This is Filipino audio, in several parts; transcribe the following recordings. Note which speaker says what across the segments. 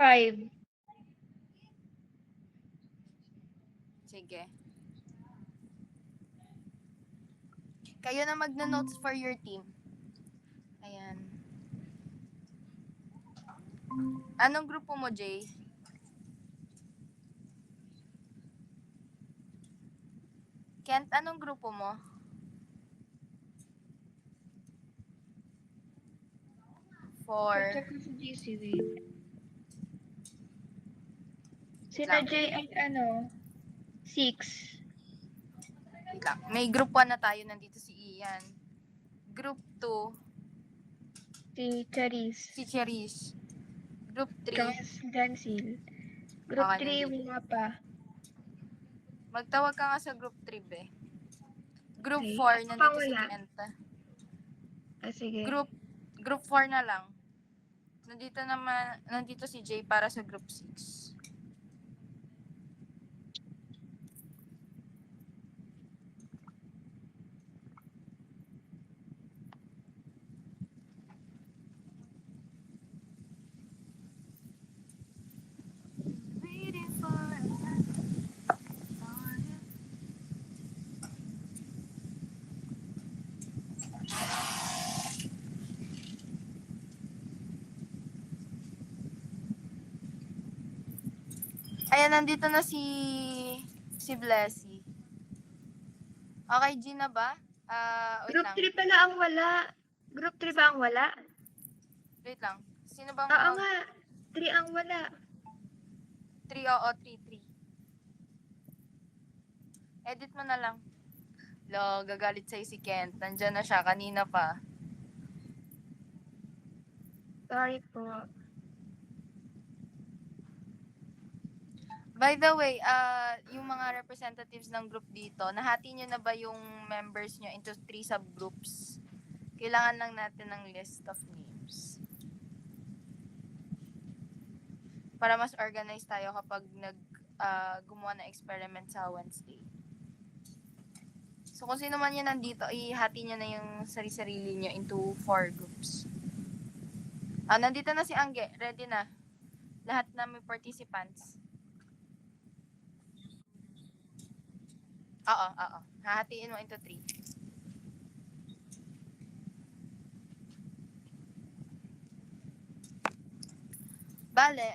Speaker 1: 5.
Speaker 2: Sige. Kayo na magno-notes for your team. Ayan. Anong grupo mo, Jay? Kent, anong grupo mo? For...
Speaker 1: Check ko sa GC, wait. Sina
Speaker 2: lang.
Speaker 1: J ay 6.
Speaker 2: Wait lang. May group 1 na tayo. Nandito si Ian. Group 2,
Speaker 1: Si Charis.
Speaker 2: si Cherish. Group 3,
Speaker 1: Tsaka si Dancil. Group
Speaker 2: okay,
Speaker 1: 3,
Speaker 2: nandito.
Speaker 1: wala pa.
Speaker 2: Magtawag ka nga sa group 3, be. Group
Speaker 1: Okay.
Speaker 2: 4,
Speaker 1: Ako pa
Speaker 2: nandito si
Speaker 1: wala.
Speaker 2: Kent.
Speaker 1: Sige.
Speaker 2: Group 4 na lang. Nandito si Jay para sa group 6. Ayan, nandito na si Blessy. Okay, Gina ba? Wait
Speaker 1: Group
Speaker 2: lang.
Speaker 1: 3 pala ang wala. Group 3 ba ang wala?
Speaker 2: Wait lang. Sino bang
Speaker 1: Oo nga. 3 ang wala.
Speaker 2: 3, oo, 3. Edit mo na lang. Lo, gagalit sa'yo si Kent. Nandyan na siya, kanina pa.
Speaker 1: Sorry po.
Speaker 2: By the way, yung mga representatives ng group dito, nahati nyo na ba yung members nyo into 3 subgroups? Kailangan lang natin ng list of names. Para mas organized tayo kapag gumawa ng experiment sa Wednesday. So kung sino man yun nandito, ihati nyo na yung sarili-sarili nyo into 4 groups. Nandito na si Angge. Ready na. Lahat na may participants. Oo. Hahatiin mo into 3. Bale,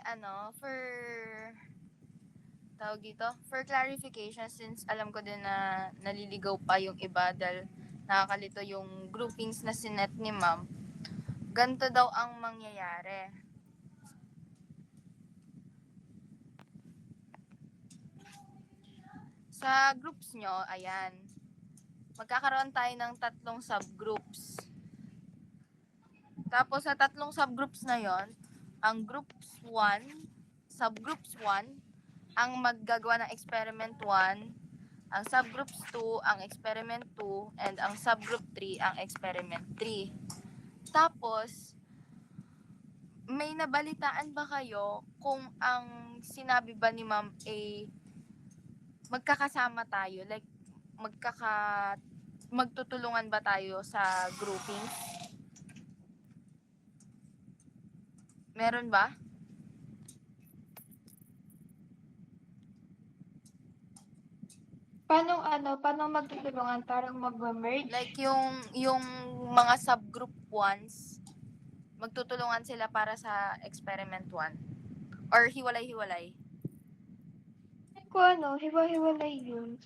Speaker 2: for clarification, since alam ko din na naliligaw pa yung iba dahil nakakalito yung groupings na sinet ni ma'am, ganito daw ang mangyayari. Sa groups nyo, ayan, magkakaroon tayo ng 3 subgroups. Tapos sa 3 subgroups na yon, ang subgroups 1, ang maggagawa ng experiment 1, ang subgroups 2, ang experiment 2, and ang subgroup 3, ang experiment 3. Tapos, may nabalitaan ba kayo kung ang sinabi ba ni ma'am magkakasama tayo? Like, magtutulungan ba tayo sa grouping? Meron ba?
Speaker 1: Paano magtutulungan? Parang mag-merge?
Speaker 2: Like yung mga subgroup 1s, magtutulungan sila para sa experiment 1? Or hiwalay-hiwalay?
Speaker 1: Hiwa-hiwalay yun.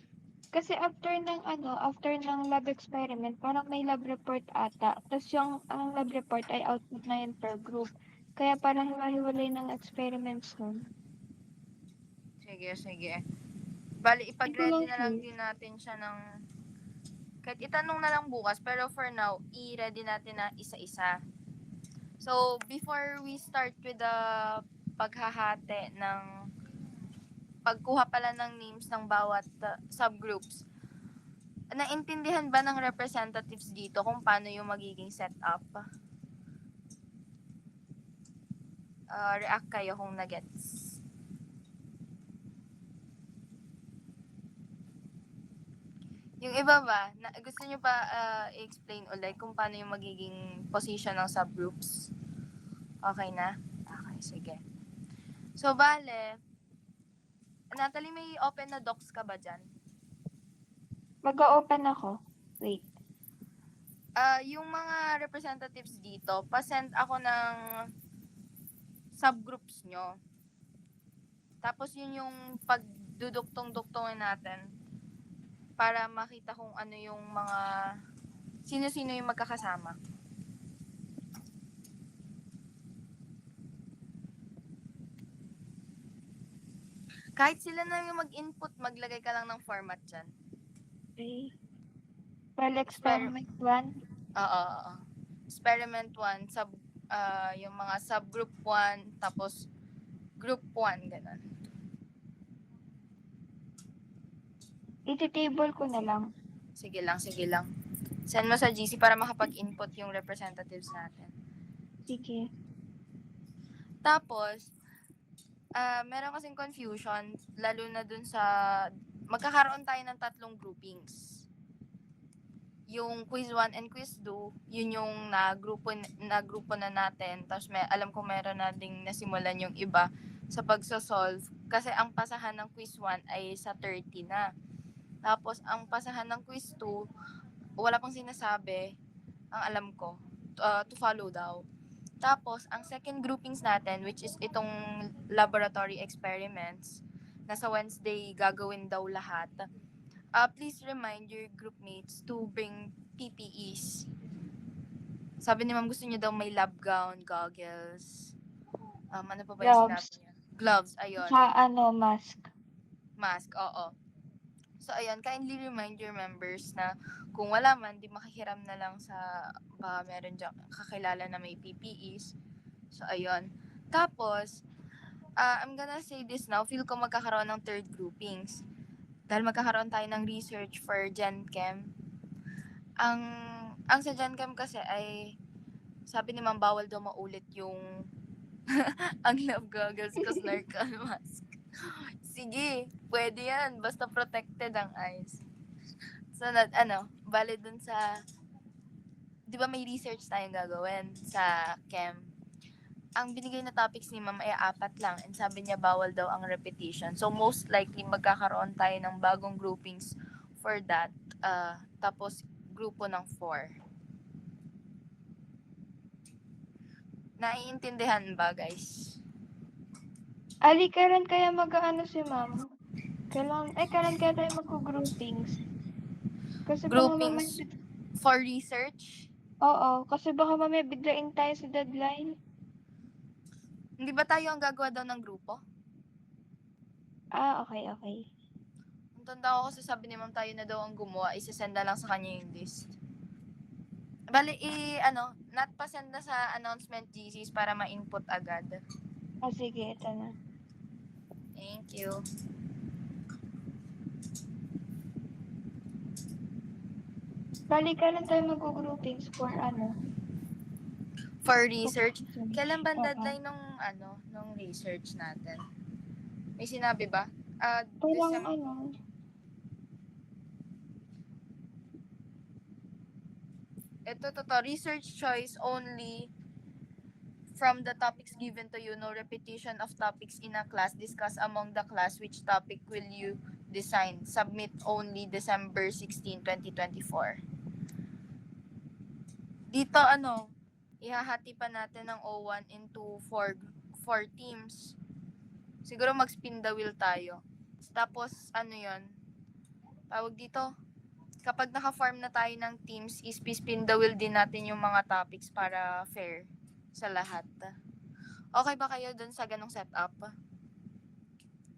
Speaker 1: Kasi after ng lab experiment, parang may lab report ata. Tapos ang lab report ay output na yun per group. Kaya parang hiwa-hiwalay ng experiments nun.
Speaker 2: Sige. Bali, ipag-ready na lang
Speaker 1: Sure.
Speaker 2: din natin siya ng... Kahit itanong na lang bukas, pero for now, i-ready natin na isa-isa. So, before we start with the paghahati ng... Pagkuha pala ng names ng bawat subgroups, naintindihan ba ng representatives dito kung paano yung magiging setup? React kayo kung na-gets. Yung iba ba, gusto nyo pa i-explain ulit kung paano yung magiging position ng subgroups? Okay na? Okay, sige. So, bale, Natalie, may open na docs ka ba dyan?
Speaker 1: Mag-o-open ako. Wait.
Speaker 2: Yung mga representatives dito, pasend ako ng subgroups nyo. Tapos yun yung pagduduktong-duktongin natin para makita kung ano yung mga sino-sino yung magkakasama. Kahit sila na yung mag-input, maglagay ka lang ng format dyan.
Speaker 1: Okay. Well, experiment 1.
Speaker 2: Oo. Experiment 1, yung mga subgroup 1, tapos group 1, ganun.
Speaker 1: Iti-table ko na lang.
Speaker 2: Sige lang. Send mo sa GC para makapag-input yung representatives natin.
Speaker 1: Sige.
Speaker 2: Tapos, meron kasing confusion, lalo na dun sa, magkakaroon tayo ng 3 groupings. Yung quiz 1 and quiz 2, yun yung na-grupo na natin. Tapos alam ko meron na ding nasimulan yung iba sa pagsosolve. Kasi ang pasahan ng quiz 1 ay sa 30 na. Tapos, ang pasahan ng quiz 2, wala pang sinasabi, ang alam ko, to follow daw. Tapos, ang second groupings natin, which is itong laboratory experiments, na sa Wednesday gagawin daw lahat. Please remind your groupmates to bring PPEs. Sabi ni ma'am gusto niya daw may lab gown, goggles, ano pa ba yung sinabi
Speaker 1: Gloves.
Speaker 2: niya? Gloves, ayun.
Speaker 1: Sa mask.
Speaker 2: Mask, oo. So, ayun, kindly remind your members na kung wala man, di makahiram na lang sa baka meron dyan kakilala na may PPEs. So, ayun. Tapos, I'm gonna say this now, feel ko magkakaroon ng third groupings. Dahil magkakaroon tayo ng research for Gen Chem. Ang sa Gen Chem kasi ay, sabi ni ma'am, bawal daw maulit yung ang love goggles ko snorkel mask. Sige, pwede yan. Basta protected ang eyes. So, bale dun sa, di ba may research tayong gagawin sa chem? Ang binigay na topics ni ma'am ay 4 lang. And sabi niya, bawal daw ang repetition. So, most likely, magkakaroon tayo ng bagong groupings for that. Tapos, grupo ng 4. Naiintindihan ba, guys?
Speaker 1: Kailan kaya mag-ano si ma'am? Kailan kaya tayo magko-groupings? Kasi baka mamaya,
Speaker 2: Groupings for research?
Speaker 1: oo, kasi baka mamaya biglain tayo sa deadline.
Speaker 2: Hindi ba tayo ang gagawa daw ng grupo?
Speaker 1: Okay.
Speaker 2: Ang tanda ko kasi sabi ni ma'am tayo na daw ang gumawa, isasend na lang sa kanya yung list. Bali, not pa-send na sa announcement GCs para ma-input agad.
Speaker 1: Sige, ito na.
Speaker 2: Thank you.
Speaker 1: Bali, kailan tayo magko-groupings for
Speaker 2: For research, kailan ba
Speaker 1: Oo.
Speaker 2: deadline nung research natin? May sinabi ba?
Speaker 1: Parang
Speaker 2: Ito, research choice only from the topics given to you. No repetition of topics in a class. Discuss among the class which topic will you design. Submit only December 16, 2024. Dito, ihahati pa natin ng O1 into 4 teams. Siguro mag-spin the wheel tayo. Tapos, tawag dito, kapag naka-form na tayo ng teams, spin the wheel din natin yung mga topics para fair sa lahat. Okay ba kayo dun sa ganong setup?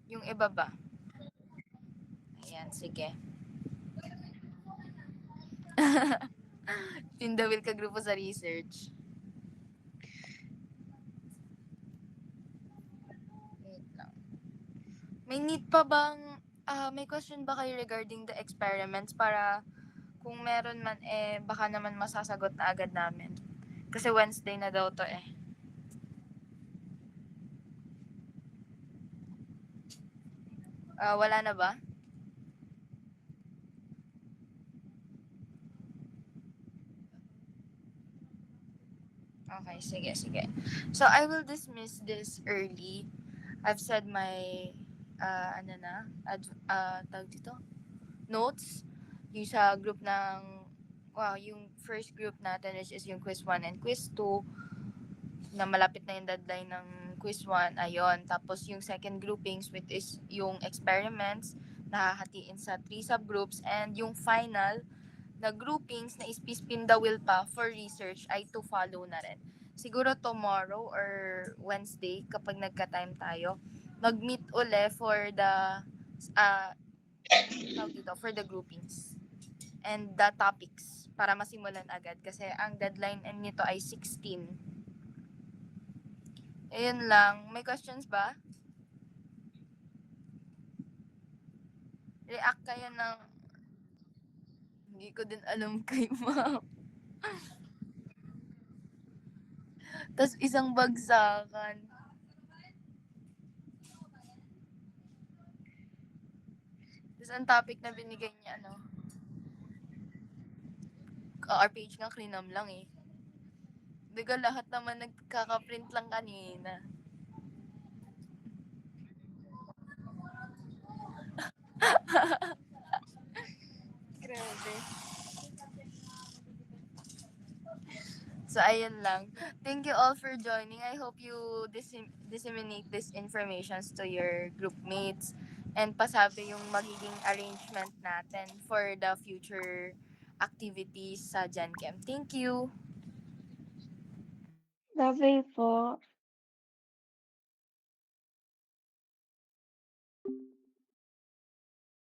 Speaker 2: Yung iba ba? Ayan, sige. Spin the wheel ka grupo sa research. Wait lang. May need pa bang, may question ba kayo regarding the experiments para kung meron man baka naman masasagot na agad namin. Kasi Wednesday na daw to eh. Wala na ba? Okay, sige. So, I will dismiss this early. I've said my, tawag dito, notes, yung sa group ng, yung first group natin, which is yung quiz 1 and quiz 2, na malapit na yung deadline ng quiz 1, ayun. Tapos yung second groupings, which is yung experiments, nahahatiin sa 3 subgroups, and yung final na groupings na spin the wheel pa for research ay to follow na rin. Siguro tomorrow or Wednesday, kapag nagka-time tayo, mag-meet uli for the, uh, tawag dito, for the groupings and the topics para masimulan agad kasi ang deadline nito ay 16. Ayun lang. May questions ba? React kayo ng... Hindi ko din alam kay ma'am. Tapos isang bagsakan. Tapos ang topic na binigay niya, our page nga, klinam lang eh. Diga lahat naman nagkaka-print lang kanina. Grabe. So, ayun lang. Thank you all for joining. I hope you disseminate this information to your group mates and pasabi yung magiging arrangement natin for the future activities sa GenChem. Thank you!
Speaker 1: Lovely po.